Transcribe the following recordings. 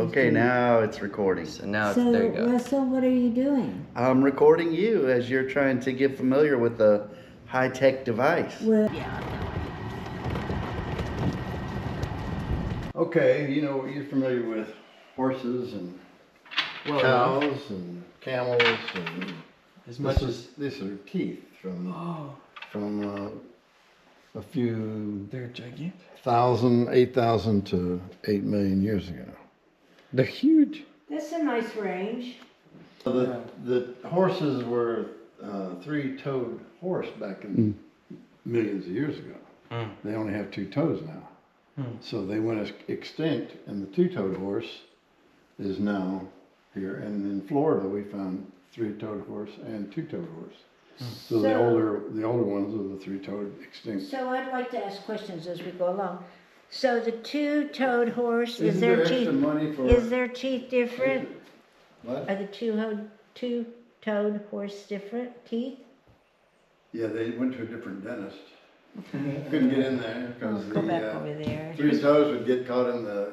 Okay, now it's recording. So now So, there you go. Russell, what are you doing? I'm recording you as you're trying to get familiar with the high-tech device. Well, Okay, you know, you're familiar with horses and cows and camels and As much as these are teeth from oh, a few they're gigantic. 8,000 to 8 million years ago. They're huge. that's a nice range. The horses were three-toed horse back in millions of years ago. Mm. They only have two toes now. So they went extinct, and the two-toed horse is now here. And in Florida, we found three-toed horse and two-toed horse. So the older ones are the three-toed extinct. So I'd like to ask questions as we go along. So the two-toed horse, Isn't is there their extra teeth, money for is their teeth different? what? Are the two-toed horse different teeth? Yeah, they went to a different dentist. Couldn't get in there because Go back the over there. three toes would get caught in the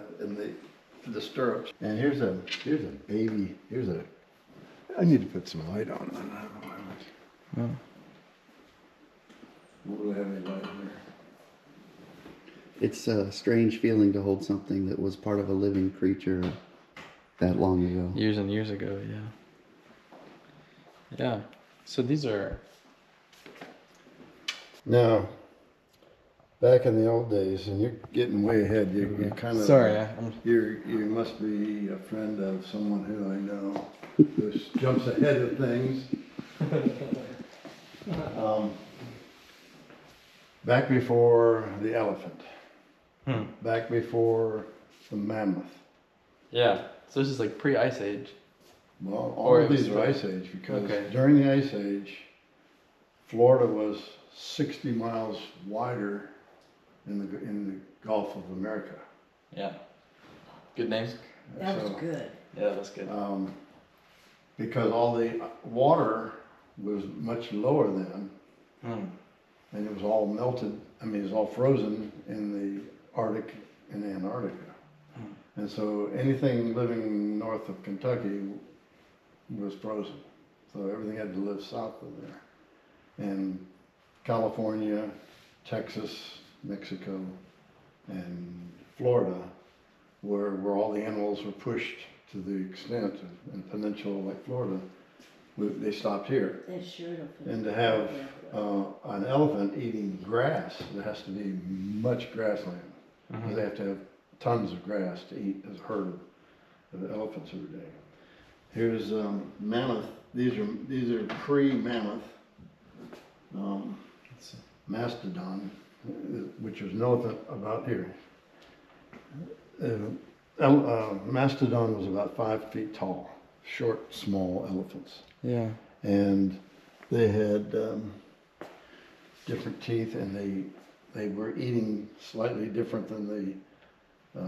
stirrups. And here's a baby. I need to put some light on that. What do I have any light here? It's a strange feeling to hold something that was part of a living creature that long ago. Years and years ago, yeah. Yeah. So these are Now, back in the old days, and you're getting way ahead. You're kind of sorry. You must be a friend of someone who I know who jumps ahead of things. Back before the elephant, back before the mammoth. Yeah. So this is like pre-ice age. Well, Or all it of these was are like- ice age because Okay. during the ice age, Florida was 60 miles wider in the Gulf of America. Yeah. Good names. That was So, good. Yeah, that's good. because all the water was much lower then, and it was all melted. I mean, it was all frozen in the Arctic and Antarctica. And so anything living north of Kentucky was frozen. So everything had to live south of there. And California, Texas, Mexico, and Florida, where all the animals were pushed to the extent of, in a peninsula like Florida, they stopped here. That sure don't. And to have an elephant eating grass, there has to be much grassland. Because they have to have tons of grass to eat as a herd of elephants every day. Here's mammoth. These are pre-mammoth. Mastodon, which was an elephant about here. Mastodon was about 5 feet tall, short, small elephants. Yeah. And they had different teeth, and they were eating slightly different than the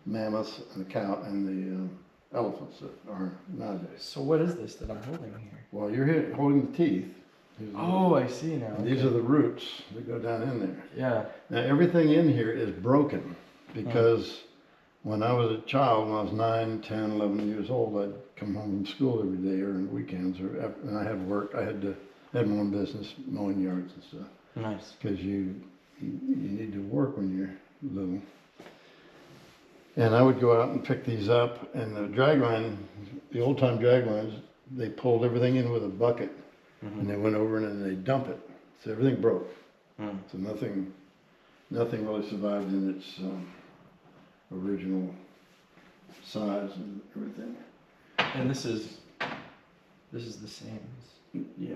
mammoths and the cow and the elephants that are nowadays. So what is this that I'm holding here? Well, you're here holding the teeth. Oh, I see now. And these are the roots that go down in there. Yeah. Now everything in here is broken because when I was a child, when I was 9, 10, 11 years old, I'd come home from school every day or on weekends, and I had work. I had my own business, mowing yards and stuff. Nice. Because you need to work when you're little. And I would go out and pick these up, and the dragline, the old time draglines, they pulled everything in with a bucket, and they went over and then they dump it. So everything broke. So nothing really survived in its original size and everything. And this is the same. Yeah.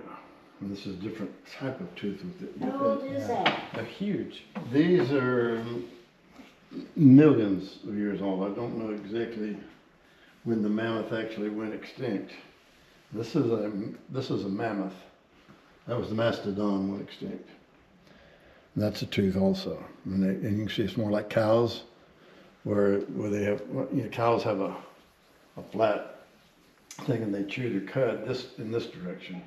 And this is a different type of tooth with it. How old is that? They're huge. These are millions of years old. I don't know exactly when the mammoth actually went extinct. This is a mammoth. That was the mastodon went extinct. And that's a tooth also. And you can see it's more like cows, where they have, cows have a flat thing and they chew their cud in this direction.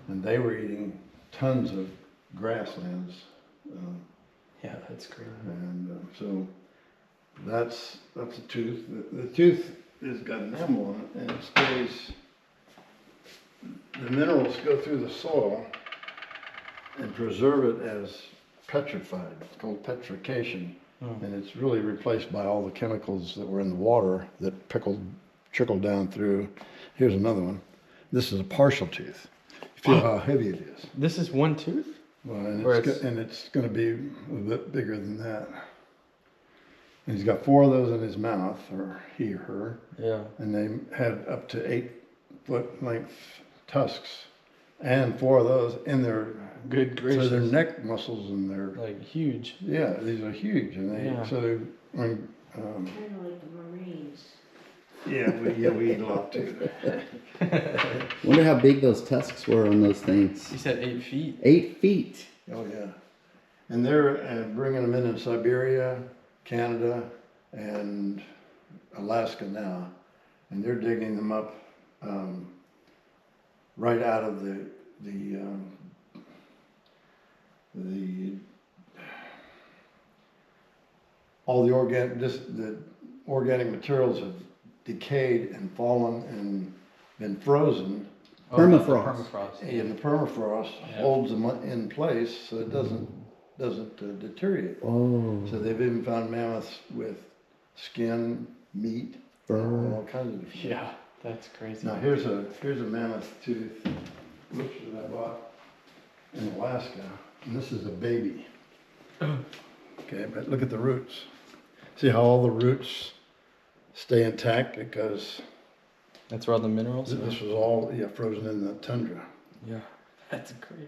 And they were eating tons of grasslands. Yeah, that's crazy. And so That's a tooth. The tooth has got enamel on it, and it stays. The minerals go through the soil and preserve it as petrified. It's called petrification, and it's really replaced by all the chemicals that were in the water that trickled down through. Here's another one. This is a partial tooth. You feel how heavy it is. This is one tooth? Well, and Or it's going to be a bit bigger than that. And he's got 4 of those in his mouth, or he or her, Yeah. and they had up to 8-foot length tusks, and 4 of those in their Good gracious. so their neck muscles and their Like huge. yeah, these are huge, and they Yeah. so they when Kind of like the Marines. we eat a lot too. Wonder how big those tusks were on those things. You said 8 feet. 8 feet. Oh yeah, and they're bringing them in Siberia, Canada, and Alaska now, and they're digging them up right out of the all the organic materials have decayed and fallen and been frozen, Permafrost. Permafrost. and the permafrost Yeah. holds them in place so it doesn't deteriorate. Oh, So they've even found mammoths with skin, meat, fur. all kinds of different. Yeah, that's crazy. Now here's a mammoth tooth, which that I bought in Alaska, and this is a baby. Okay, but look at the roots. See how all the roots stay intact because That's where all the minerals are? this was all frozen in the tundra. Yeah. That's crazy.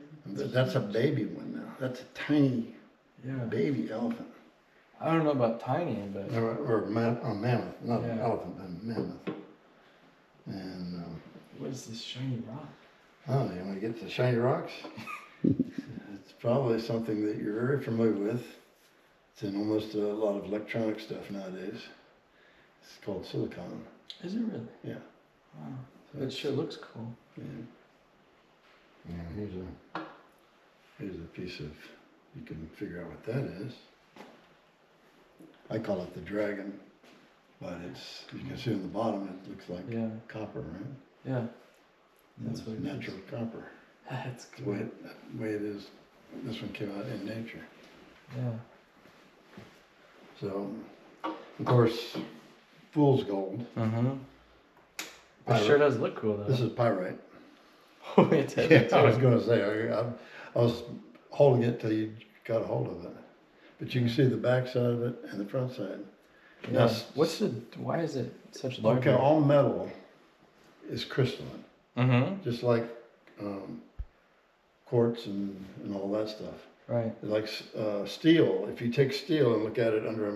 That's a baby one now. That's a tiny Yeah. baby elephant. I don't know about tiny, but Or a mammoth, not an Yeah. elephant, a mammoth. And what is this shiny rock? oh, you want to get to shiny rocks? It's probably something that you're very familiar with. It's in almost a lot of electronic stuff nowadays. It's called silicon. Is it really? Yeah. Wow. So It sure looks cool. Yeah. Yeah, here's a piece of, you can figure out what that is. I call it the dragon, but it's, you can see on the bottom, it looks like Yeah. copper, right? Yeah. That's That's what it natural copper. That's The cool. way it is, this one came out in nature. Yeah. So, of course, fool's gold. Uh-huh. It sure does look cool though. This is pyrite. Oh, it's heavy Yeah, I was too. going to say, I was holding it till you got a hold of it. But you can see the back side of it and the front side. Yeah. Now, Why is it such large? okay, all metal is crystalline, Mm-hmm. just like quartz and all that stuff. Right. Like steel, if you take steel and look at it under a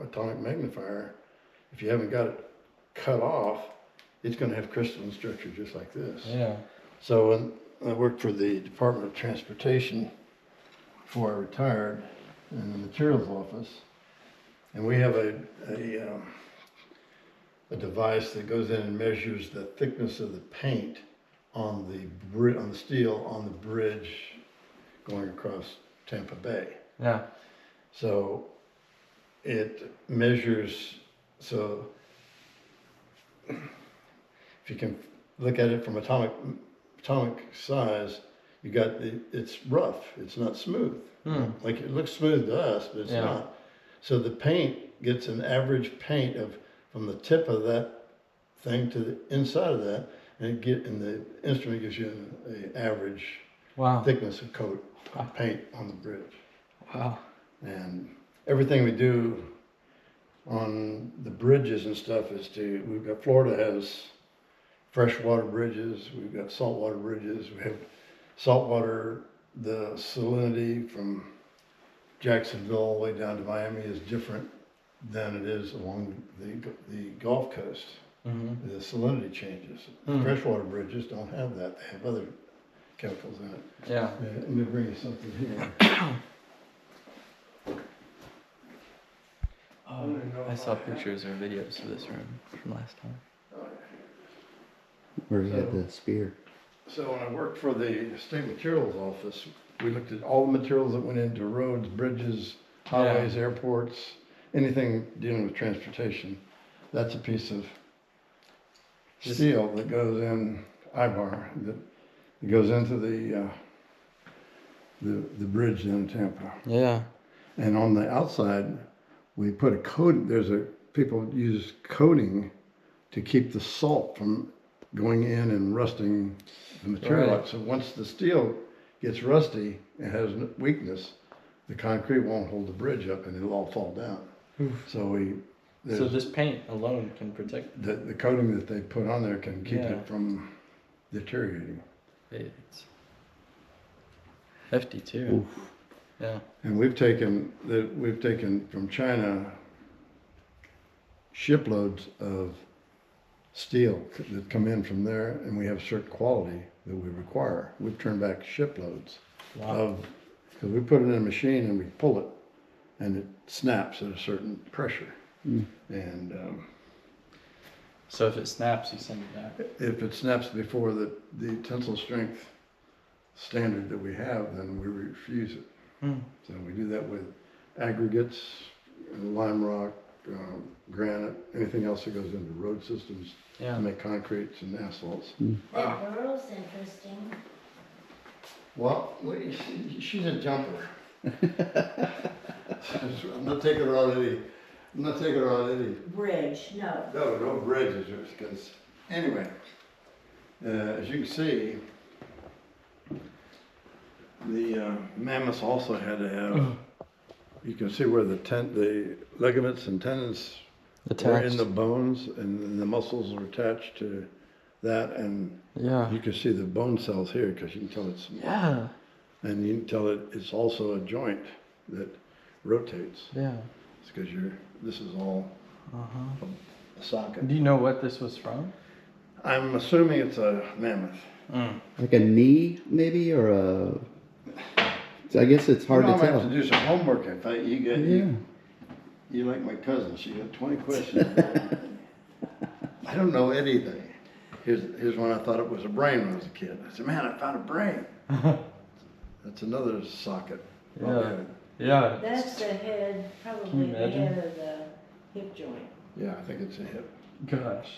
atomic magnifier, if you haven't got it cut off, it's going to have crystalline structure just like this. Yeah. So when I worked for the Department of Transportation before I retired in the materials office, and we have a device that goes in and measures the thickness of the paint on the steel on the bridge going across Tampa Bay. Yeah. So it measures, so if you can look at it from atomic size, you got it's rough, it's not smooth. Like it looks smooth to us, but it's Yeah. not. So the paint gets an average paint from the tip of that thing to the inside of that, and the instrument gives you an average Wow. thickness of coat of paint on the bridge. Wow. And everything we do on the bridges and stuff we've got, Florida has freshwater bridges, we've got saltwater bridges, we have saltwater, the salinity from Jacksonville all the way down to Miami is different than it is along the Gulf Coast. Mm-hmm. The salinity changes. Freshwater bridges don't have that, they have other chemicals in it. Yeah. Let me bring you something here. I saw pictures or videos of this room from last time. Where he had the spear. So when I worked for the State Materials Office, we looked at all the materials that went into roads, bridges, highways, airports, anything dealing with transportation, that's a piece of Just- steel that goes in I-bar, that goes into the bridge down in Tampa. Yeah. And on the outside, we put a coat, people use coating to keep the salt from going in and rusting the material Right. out. So once the steel gets rusty and has weakness, the concrete won't hold the bridge up and it'll all fall down. So So this paint alone can protect the coating that they put on there can keep Yeah. it from deteriorating. it. It's hefty too. Oof. Yeah. And we've taken from China shiploads of steel that come in from there, and we have certain quality that we require. We've turned back shiploads Wow. because we put it in a machine and we pull it, and it snaps at a certain pressure. And So if it snaps, you send it back. if it snaps before the tensile strength standard that we have, then we refuse it. So we do that with aggregates, lime rock, granite, anything else that goes into road systems Yeah. to make concretes and asphalts. That girl's interesting. Well, she's a jumper. I'm not taking her on any. Bridge, no. No bridges, because, anyway, as you can see, the mammoths also had to have, you can see where the ligaments and tendons were in the bones, and the muscles are attached to that, and Yeah. you can see the bone cells here, because you can tell it's small. Yeah. And you can tell it's also a joint that rotates. Yeah. It's because this is all a socket. Do you know what this was from? I'm assuming it's a mammoth. Like a knee, maybe, or a. I guess it's hard You know, to I'm gonna tell. have to do some homework. In fact, Yeah. you like my cousin. She got 20 questions. I don't know anything. Here's one I thought it was a brain when I was a kid. I said, man, I found a brain. That's another socket. Yeah. Yeah. That's the head, probably the imagine? head of the hip joint. Yeah, I think it's a hip. Gosh.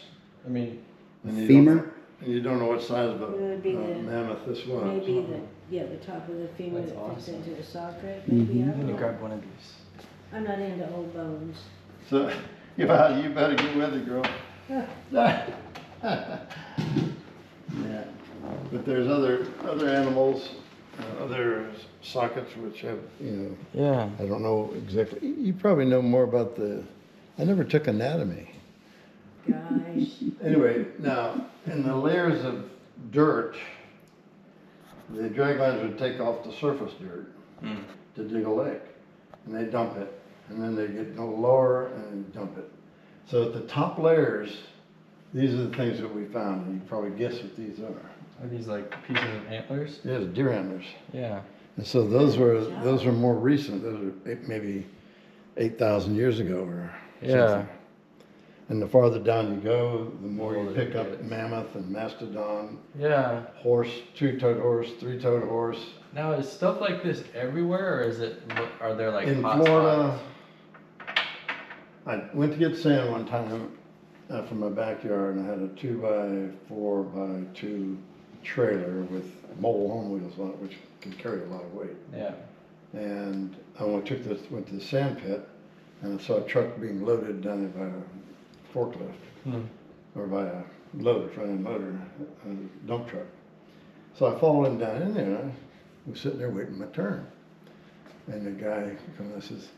I mean, And you Femur? don't- And you don't know what size of a It would be the- mammoth this was. Maybe the top of the femur That's that fits awesome. into the socket, maybe. I I'm don't gonna know. grab one of these. I'm not into old bones. So you better get with it, girl. Yeah. But there's other animals, other sockets which have, Yeah. I don't know exactly. You probably know more about I never took anatomy. Gosh. Anyway, now, in the layers of dirt, the draglines would take off the surface dirt to dig a lake, and they dump it, and then they go lower and dump it. So at the top layers, these are the things that we found, and you probably guess what these are. Are these like pieces of antlers? There's deer antlers. Yeah. And so those were more recent. Those are maybe 8,000 years ago or Yeah. something. And the farther down you go, the more you Older pick it up gets. mammoth and mastodon, Yeah. horse, two-toed horse, three-toed horse. Now is stuff like this everywhere, or are there like In hot Florida, spots? I went to get sand one time from my backyard, and I had a 2x4x2 trailer with mobile home wheels on it, which can carry a lot of weight. Yeah. And I went to the sand pit, and I saw a truck being loaded down there by a forklift, or by a loader, front-end loader, a dump truck. So I followed him down in there, and I was sitting there waiting my turn. And the guy comes and says,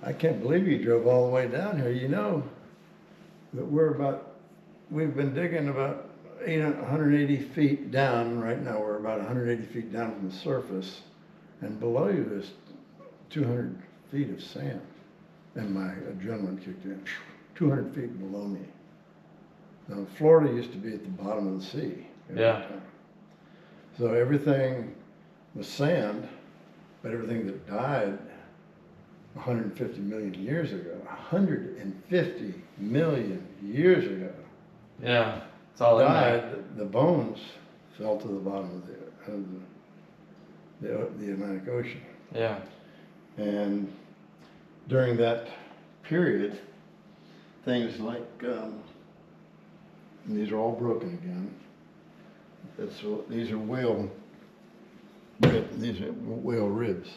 I can't believe you drove all the way down here. You know that we've been digging about 180 feet down. Right now we're about 180 feet down from the surface, and below you is 200 feet of sand. And my adrenaline kicked in. 200 feet below me. Now, Florida used to be at the bottom of the sea. every Yeah. time. So everything was sand, but everything that died 150 million years ago, 150 million years ago, Yeah. It's all in there. died, the bones fell to the bottom of the Atlantic Ocean. Yeah. And during that period, things like, and these are all broken again. These are whale ribs.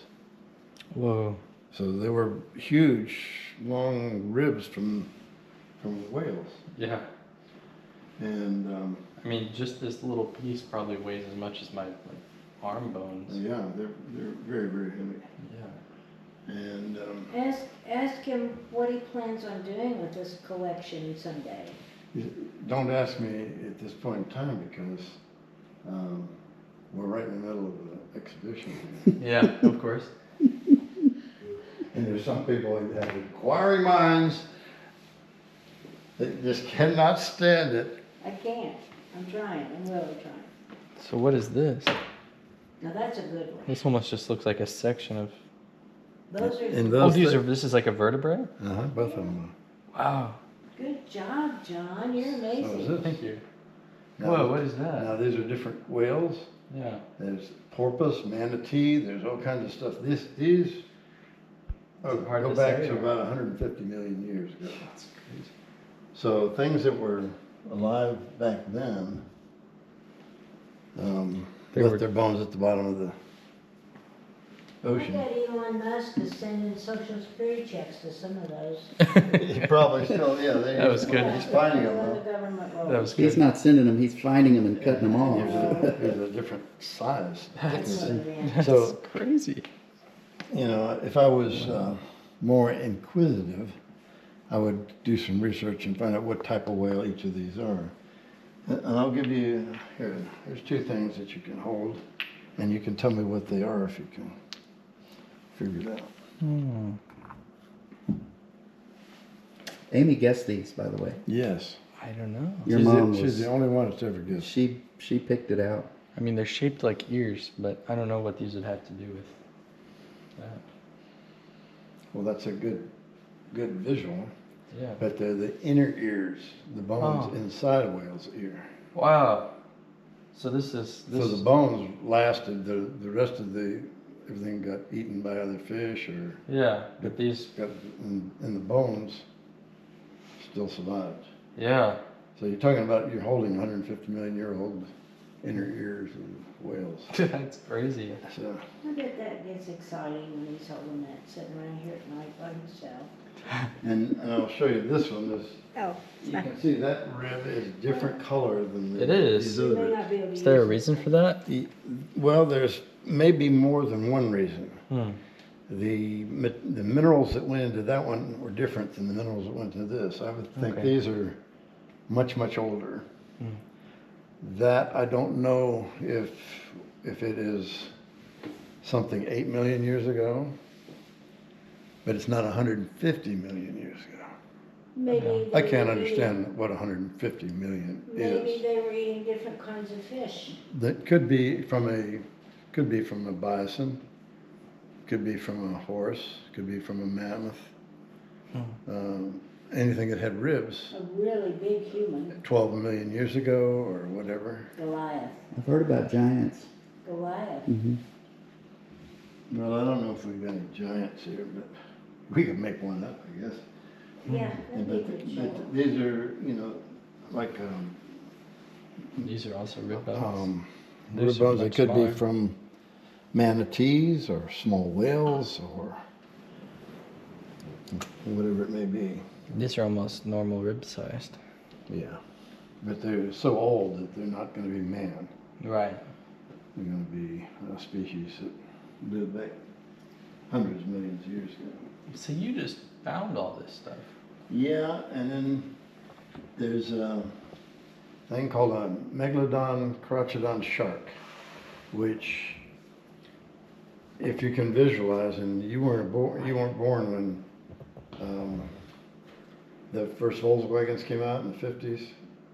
Whoa. So they were huge, long ribs from whales. Yeah. And I mean, just this little piece probably weighs as much as my arm bones. yeah, they're very, very heavy. Yeah. And Ask him what he plans on doing with this collection someday. don't ask me at this point in time because we're right in the middle of an exhibition here. Yeah, of course. And there's some people that have inquiring minds that just cannot stand it. I can't. I'm trying. I'm really trying. So what is this? Now that's a good one. This almost just looks like a section of. Those are And Oh, those this is like a vertebrae? both of them. Wow. good job, John. You're So amazing. is this. Thank you. Now- Whoa, what is that? Now, these are different whales. Yeah. There's porpoise, manatee, there's all kinds of stuff. These hard go to back say, to or- about 150 million years ago. That's crazy. So things that were alive back then They left were- their bones at the bottom of the I ocean. bet Elon Musk is sending social security checks to some of those. He probably still, yeah. That was good. He's finding Doing them. the government role. That was He's good. not sending them, he's finding them and cutting them off. There's a different size. That's what it is. That's So- crazy. You know, if I was more inquisitive, I would do some research and find out what type of whale each of these are. And I'll give you, here's two things that you can hold, and you can tell me what they are if you can figure it out. Hmm. Amy guessed these, by the way. Yes. I don't know. Your mom She's was, the only one that's ever guessed. she picked it out. I mean, they're shaped like ears, but I don't know what these would have to do with that. Well, that's a good visual, Yeah. but they're the inner ears, the bones Oh. inside a whale's ear. Wow. So this So is the bones lasted, the rest of everything got eaten by other fish or yeah, but these and the bones still survived. yeah. So you're talking about you're holding 150 million year old inner ears of whales. That's crazy. So I bet that gets exciting when he's holding that, sitting around here at night by himself. and I'll show you this one. This Oh, you can see that rib is different color than It is. these you other may ribs. not be able to Is there a use it. reason for that? Well, there's maybe more than one reason. Hmm. The minerals that went into that one were different than the minerals that went into this. I would think Okay. these are much older. Hmm. That I don't know if it is something 8 million years ago, but it's not 150 million years ago. Maybe I they can't were understand what 150 million Maybe is. they were eating different kinds of fish. That could be from a bison, could be from a horse, could be from a mammoth. Anything that had ribs A really big human, 12 million years ago or whatever. Goliath. I've heard about giants. Goliath. Hmm. Well, I don't know if we've got any giants here, but we could make one up, I guess. Yeah, that'd be a But, good show. but these are, like These are also rib bones. rib These are bones. They much could be smaller. from manatees or small whales or whatever it may be. These are almost normal rib sized. Yeah, but they're so old that they're not going to be man. Right. They're going to be a species that lived back hundreds of millions of years ago. So you just found all this stuff. Yeah, and then there's a thing called a megalodon crotchodon shark, which, if you can visualize, and you weren't born when the first Volkswagens came out in the 50s,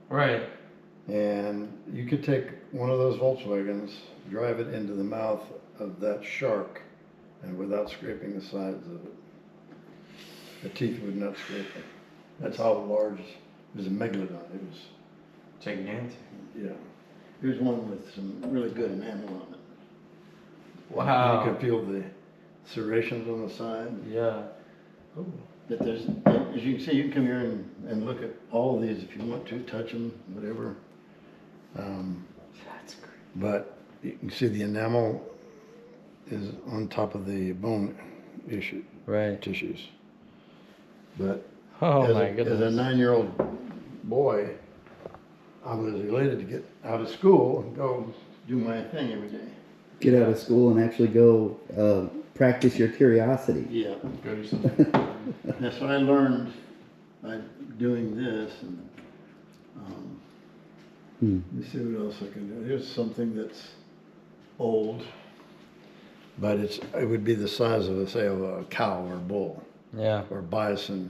Right. and you could take one of those Volkswagens, drive it into the mouth of that shark, and without scraping the sides of it, the teeth would not scrape it. That's how large it was. A megalodon. It was, Gigantic. yeah. Here's one with some really good enamel on it. Wow. You can feel the serrations on the side. Yeah. Oh. But there's, as you can see, you can come here and look at all of these if you want to, touch them, whatever. That's great. But you can see the enamel is on top of the bone Right. tissues. But Oh as, my as a goodness. 9-year-old boy, I was elated to get out of school and go do my thing every day. Get out of school and actually go practice your curiosity. Yeah. Go do something. That's what I learned by doing this. And let me see what else I can do. Here's something that's old, but it would be the size of, say, of a cow or bull Yeah. or bison.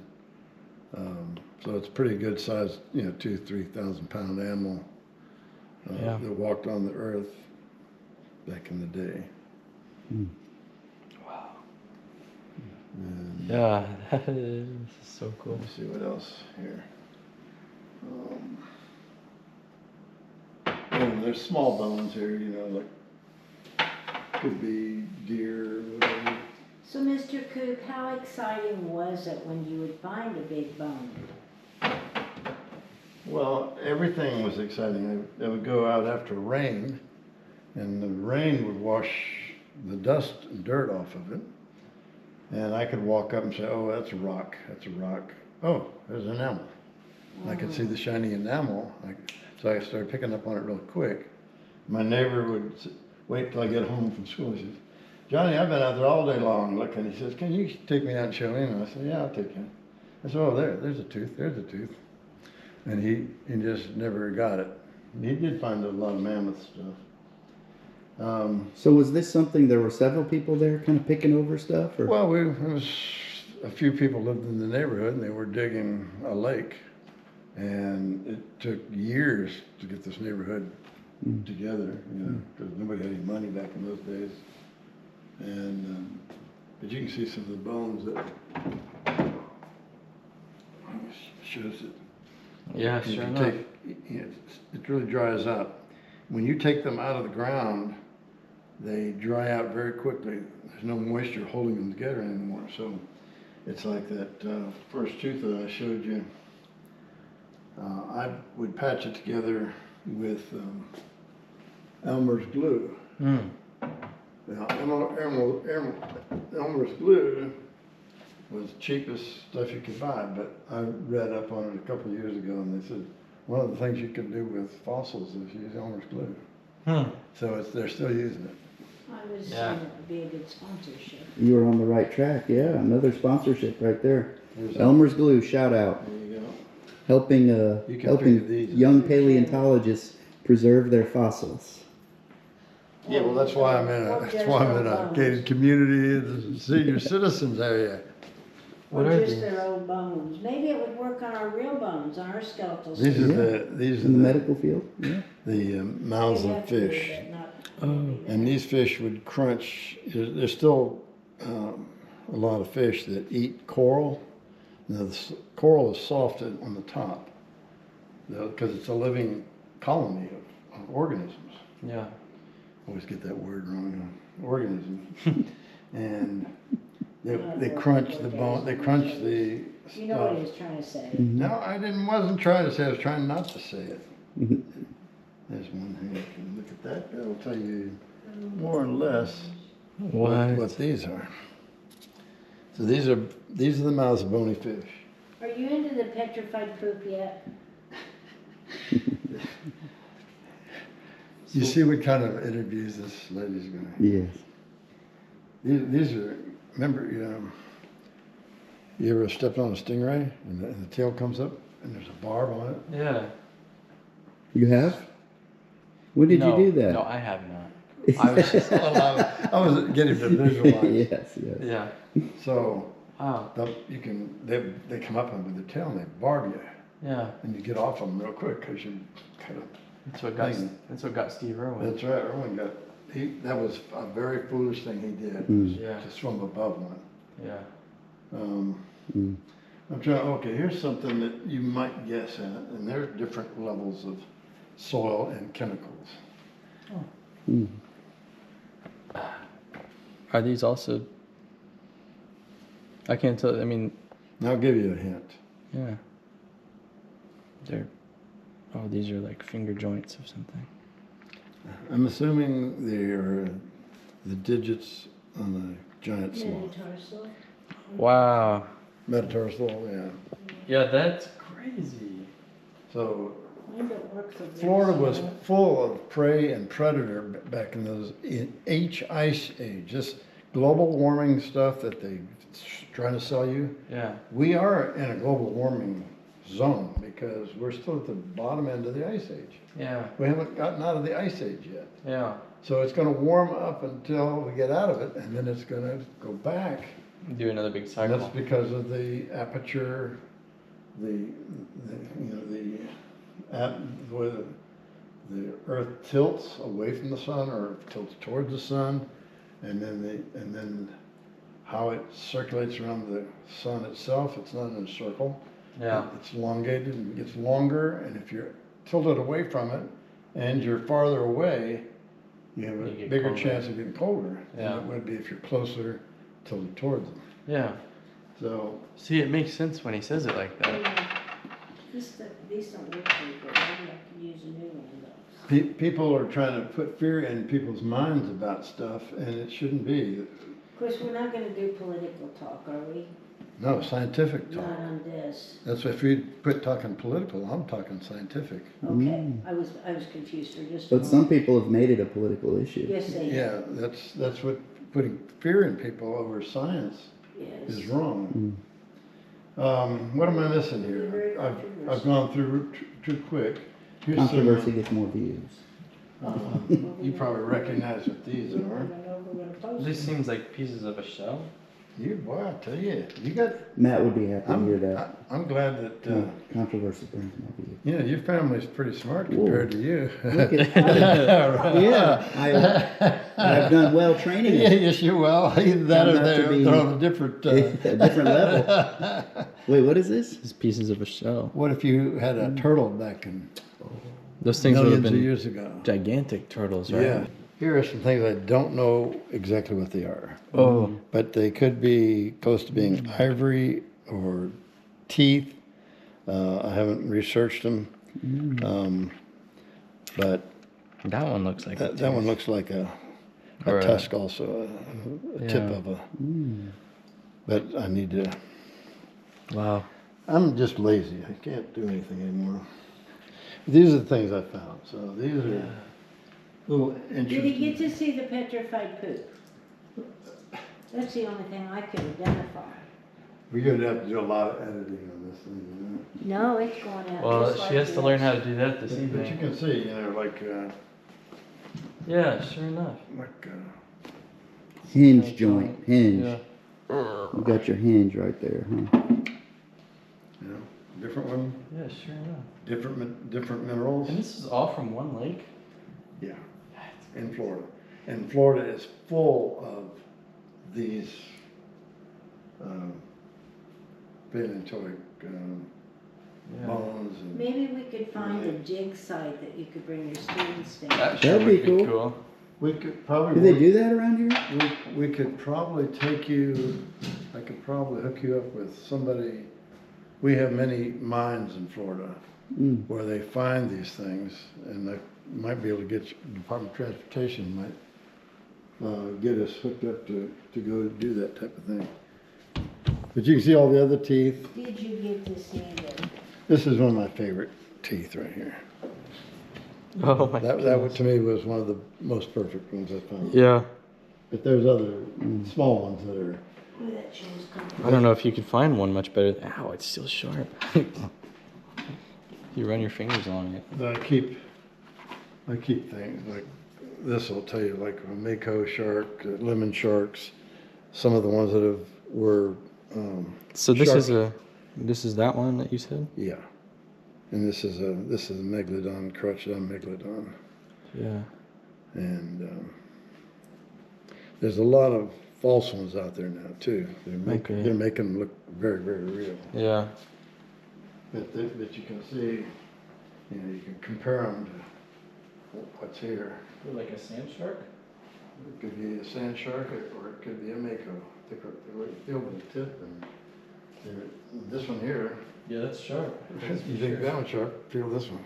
So it's pretty good size, 2,000-3,000 pound animal Yeah. that walked on the earth back in the day. Wow. And Yeah. That is so cool. let me see what else here. And there's small bones here, like could be deer, whatever. So, Mr. Coop, how exciting was it when you would find a big bone? Well, everything was exciting. I would go out after rain, and the rain would wash the dust and dirt off of it. And I could walk up and say, "Oh, that's a rock. That's a rock. Oh, there's enamel." I could see the shiny enamel. So I started picking up on it real quick. My neighbor would wait till I get home from school. He says, "Johnny, I've been out there all day long looking." He says, "Can you take me out and show me?" And I said, "Yeah, I'll take you." I said, "Oh, there's a tooth. There's a tooth." And he just never got it. He did find a lot of mammoth stuff. So was this something, there were several people there kind of picking over stuff? Or? Well, it was a few people lived in the neighborhood, and they were digging a lake. And it took years to get this neighborhood together, because nobody had any money back in those days. And but you can see some of the bones that shows it. Yeah, If sure you enough. it really dries up. When you take them out of the ground, they dry out very quickly. There's no moisture holding them together anymore. So it's like that first tooth that I showed you. I would patch it together with Elmer's glue. Mm. Now, Elmer's glue was the cheapest stuff you could buy, but I read up on it a couple of years ago, and they said one of the things you can do with fossils is use Elmer's glue. So they're still using it. I was Yeah. saying it would be a good sponsorship. You were on the right track. Yeah, another sponsorship right there. Here's Elmer's Glue, shout out. There you go. Helping You can helping figure these. young paleontologists preserve their fossils. Yeah, well, that's why I'm in a gated community, the senior citizens area. What Or are just these? their old bones. Maybe it would work on our real bones, on our skeletal These system. are these are In the medical field. Yeah. the mouths They of have to be, fish. but not- And these fish would crunch. There's still a lot of fish that eat coral. Now, the coral is soft on the top because it's a living colony of organisms. Yeah. Always get that word wrong. Organism. And they crunch the bone. They crunch the You know what stuff. he was trying to say. No, wasn't trying to say. I was trying not to say it. There's one here. You can look at that. That'll tell you more or less what these are. So these are the mouths of bony fish. Are you into the petrified poop yet? You see what kind of interviews this lady's going to. Yes. These are. Remember, you ever stepped on a stingray and the tail comes up and there's a barb on it? Yeah. You have? When did No, you do that? No, I have not. I was just. Well, I was getting to visualize. Yes. Yeah. So Wow. they come up with the tail and they barb you, Yeah. and you get off them real quick because you kind of. That's what got Steve Irwin. That's right. Erwin that was a very foolish thing he did. Yeah. To swim above one. Yeah. Mm. I'm trying. Okay, here's something that you might guess at, and there are different levels of soil and chemicals. Mm. Are these also? I can't tell. I mean, I'll give you a hint. Yeah. Oh, these are like finger joints of something. I'm assuming they're the digits on a giant sloth. Metatarsal. Wow. Metatarsal, yeah. Yeah, that's crazy. So Wonder what works of Florida this, was you know? full of prey and predator back in those ice age. Just global warming stuff that they trying to sell you. Yeah. We are in a global warming zone because we're still at the bottom end of the ice age. Yeah. We haven't gotten out of the ice age yet. Yeah. So it's going to warm up until we get out of it, and then it's going to go back. Do another big And cycle. that's because of the aperture, the way the Earth tilts away from the sun or tilts towards the sun, and then how it circulates around the sun itself. It's not in a circle. Yeah. It's elongated and gets longer, and if you're tilted away from it and you're farther away, you have a You get bigger colder. chance of getting colder Yeah. than it would be if you're closer tilted towards them. Yeah. So See, it makes sense when he says it like that. Yeah. These don't look very good. Maybe I can use a new one of those. people are trying to put fear in people's minds about stuff, and it shouldn't be. Of course, we're not gonna do political talk, are we? No, scientific talk. Not on this. That's if you quit talking political, I'm talking scientific. Okay, I was confused for just a But moment. some people have made it a political issue. Yes, they Yeah, that's what putting fear in people over science Yes. is wrong. What am I missing You're very here? I've controversial. gone through too quick. Here's Controversy gets more views. You probably recognize what these I don't are. know if we're gonna post This them. seems like pieces of a shell. You, boy, I tell you, you got. Matt would be happy to hear that. I'm glad that Controversy brings more views. you know your family's pretty smart Whoa. compared to you. Look at yeah, I've done well training Yeah, it. yes, you will. Either that or I'm not to be- they're on a different. A different level. Wait, what is this? These pieces of a shell. What if you had a turtle back in Those things would have millions of been years ago? gigantic turtles, right? Yeah. Here are some things I don't know exactly what they are, Oh. but they could be close to being ivory or teeth. I haven't researched them, but That one looks like that one looks like a Or a- tusk also, a tip Yeah. of a. But I need to. Wow. I'm just lazy. I can't do anything anymore. These are the things I found. So these are little Did he interesting. get to see the petrified poop? That's the only thing I could identify. We're gonna have to do a lot of editing on this thing, No, it's going out. Well, just she like has to learn this. how to do that this But you evening. can see, like Yeah, sure enough. Hinge joint. Hinge. Yeah. You got your hinge right there, huh? you know, different one, Yeah, sure enough. different minerals. And this is all from one lake? Yeah, in Florida. And Florida is full of these paleontologic Yeah. bones. And Maybe we could find a dig site that you could bring your students to. That sure That'd would be be cool. cool. we could probably. Do they do that around here? We could probably take you, I could probably hook you up with somebody. We have many mines in Florida where they find these things, and I might be able to get, Department of Transportation might get us hooked up to go do that type of thing. But you can see all the other teeth. Did you get to see the, This is one of my favorite teeth right here. Oh my That one to me was one of the most perfect ones I found. Yeah. But there's other small ones that are. ooh, that shows I don't know if you could find one much better. Ow, it's still sharp. You run your fingers along it. I keep things like this will tell you, like a mako shark, lemon sharks, some of the ones that were. So this shark- this is that one that you said? Yeah, and this is a megalodon, Crotchodon megalodon, Yeah. and there's a lot of false ones out there now too. Okay. They're making them look very, very real. Yeah. But you can see, you can compare them to what's here. Like a sand shark? It could be a sand shark or it could be a mako. They filled the tip and This one here, Yeah, that's sharp. you think that one's sharp, feel this one.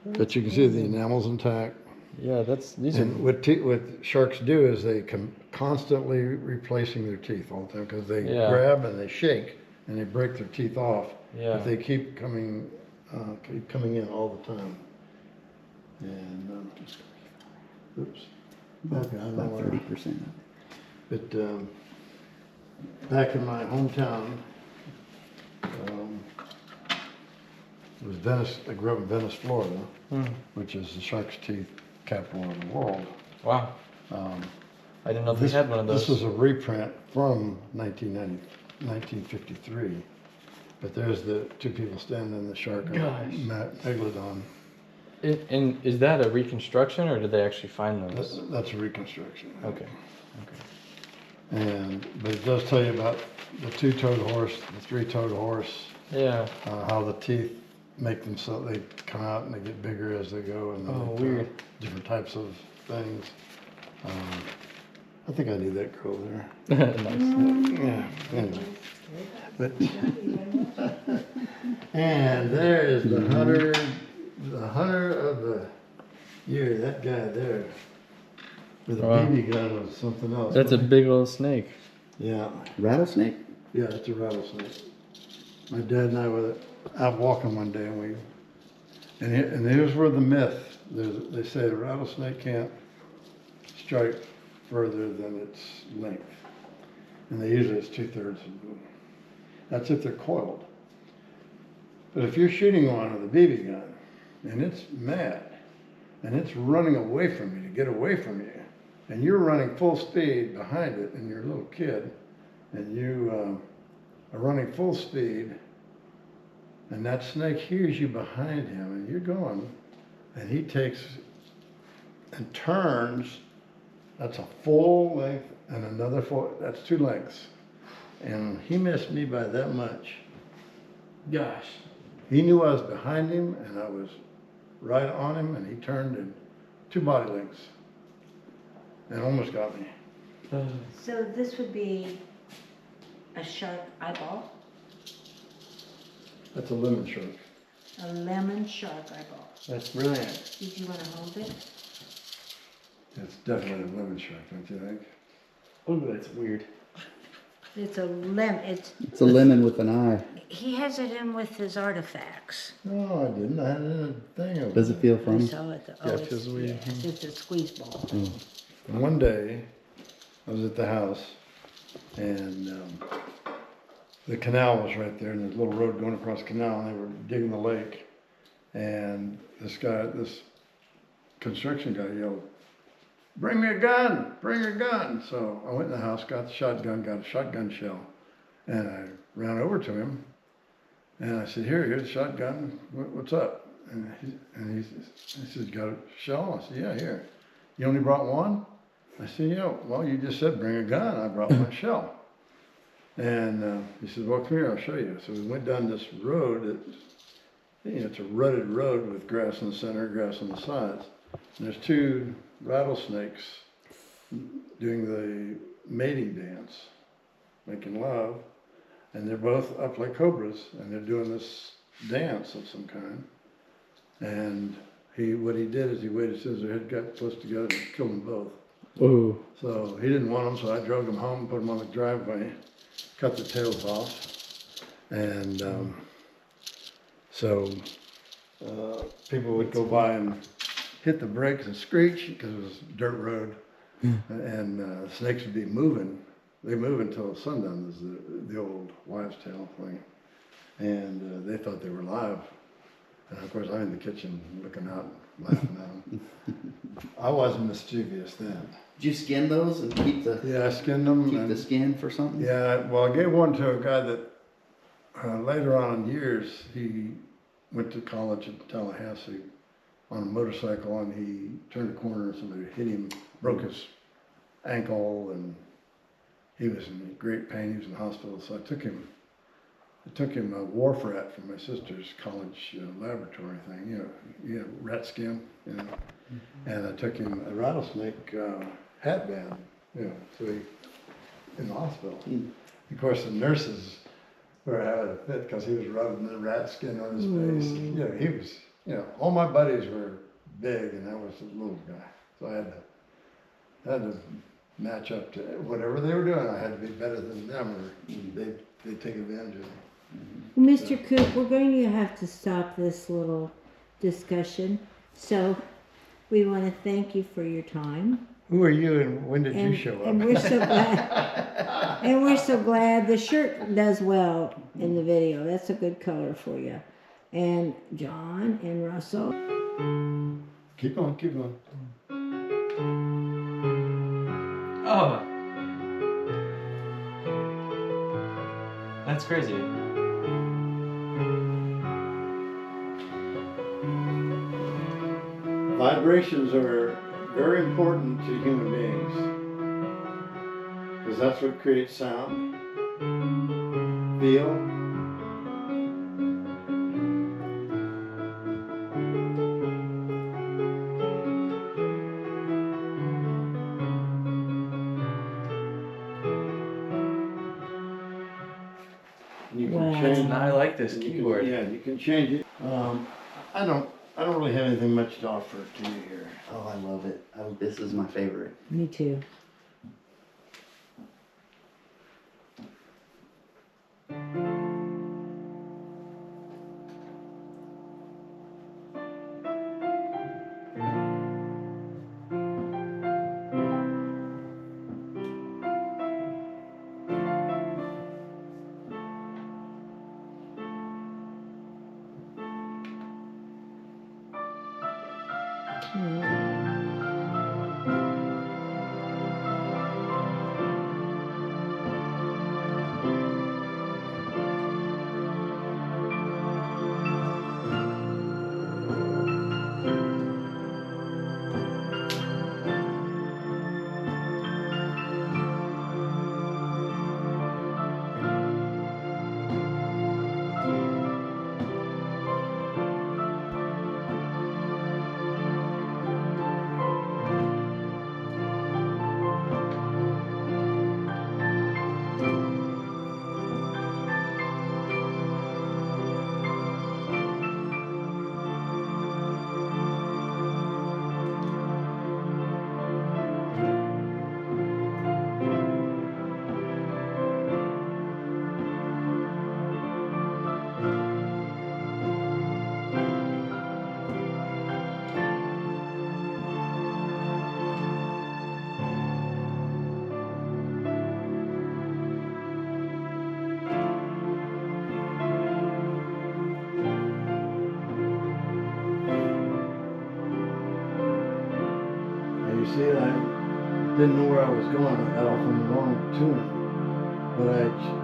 But you can see the enamel's intact. Yeah, these are. And what sharks do is they constantly replacing their teeth all the time because they Yeah. grab and they shake and they break their teeth off. Yeah. If they keep coming in all the time. And oops. Okay, I don't know About where. 30%. But back in my hometown, it was Venice. I grew up in Venice, Florida, which is the shark's teeth capital of the world. Wow. I didn't know they had one of those. This is a reprint from 1953. But there's the two people standing in the shark megalodon. And is that a reconstruction, or did they actually find those? That's a reconstruction. Okay. But it does tell you about the two-toed horse, the three-toed horse, Yeah. how the teeth make them so they come out and they get bigger as they go, and Oh, weird. different types of things. I think I need that girl there. Nice. Yeah. Anyway, but and there is the hunter of the year. That guy there with a Wow. BB gun was something else. That's a big old snake. Yeah. Rattlesnake? Yeah, it's a rattlesnake. My dad and I were out walking one day, and here's where the myth. They say a rattlesnake can't strike further than its length, and they usually it's 2/3 of them. That's if they're coiled. But if you're shooting one with a BB gun, and it's mad, and it's running away from you to get away from you, and you're running full speed behind it, and you're a little kid, and you are running full speed, and that snake hears you behind him, and you're going, and he takes and turns, that's a full length, and another full, that's 2 lengths. And he missed me by that much. Gosh. He knew I was behind him, and I was right on him, and he turned in 2 body lengths, and almost got me. So this would be a shark eyeball, That's a lemon shark. a lemon shark eyeball. That's brilliant. Did you want to hold it? It's definitely a lemon shark, don't you think? Oh, that's weird. It's a lemon, It's a lemon with an eye. he has it in with his artifacts. No, I didn't. I had it in a thing. Over Does it feel I funny? saw it. Yeah, it feels weird. Yes, it's a squeeze ball. Oh. And one day, I was at the house, and the canal was right there, and there's a little road going across the canal, and they were digging the lake. And this construction guy yelled, "Bring me a gun! Bring a gun!" So I went in the house, got the shotgun, got a shotgun shell, and I ran over to him, and I said, "Here's the shotgun. What's up?" And he said, "Got a shell?" I said, "Yeah, here." "You only brought one?" I said, "Yeah, well, you just said bring a gun. I brought my shell." And he said, "Well, come here, I'll show you." So we went down this road. It's a rutted road with grass in the center, grass on the sides. And there's 2 rattlesnakes doing the mating dance, making love. And they're both up like cobras, and they're doing this dance of some kind. And what he did is he waited as soon as their head got close together and killed them both. Ooh. So he didn't want them, so I drove them home, put them on the driveway, cut the tails off. And so people would go by and hit the brakes and screech because it was a dirt road. And snakes would be moving. They move until sundown, is the old wives' tale thing. And they thought they were alive. And of course, I'm in the kitchen looking out, laughing at them. I wasn't mischievous then. Did you skin those and keep the Yeah, I skinned them. keep and- the skin for something? Yeah, well, I gave one to a guy that later on in years, he went to college in Tallahassee on a motorcycle, and he turned a corner and somebody hit him, broke his ankle, and he was in great pain. He was in the hospital, so I took him a wharf rat from my sister's college laboratory thing, rat skin, and I took him a rattlesnake hat band, so he in the hospital. Mm. Of course, the nurses were having a fit because he was rubbing the rat skin on his face. You know, he was, you know, all my buddies were big and I was a little guy. So I had to match up to whatever they were doing. I had to be better than them or they'd take advantage of me. Mr. Coop, we're going to have to stop this little discussion. So we want to thank you for your time. Who are you and when did you show up? And we're so glad. And we're so glad the shirt does well in the video. That's a good color for you. And John and Russell. Keep going, keep going. Oh, that's crazy. Vibrations are very important to human beings because that's what creates sound, feel. You can Wow. change. I like this You can- keyboard. Yeah, you can change it. I don't really have anything much to offer to you here. Oh, I love it. This is my favorite. Me too. And you see, I didn't know where I was going. I got off on the wrong tune, but I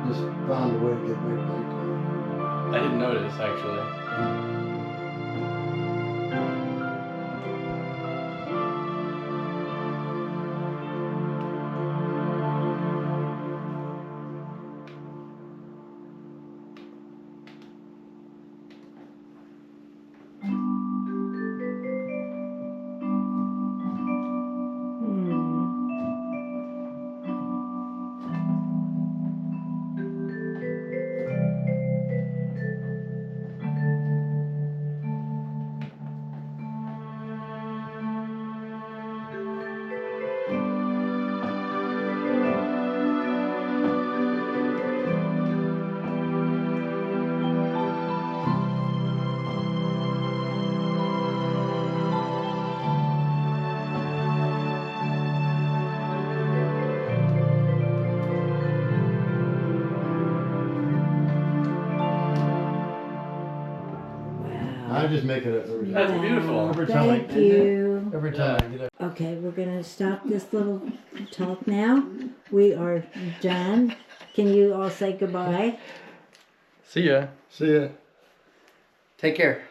just found a way to get right back to it. I didn't notice actually. I just make it up every time. That's beautiful. Every time I Thank you. Every time I get up. Okay, we're gonna stop this little talk now. We are done. Can you all say goodbye? See ya. See ya. Take care.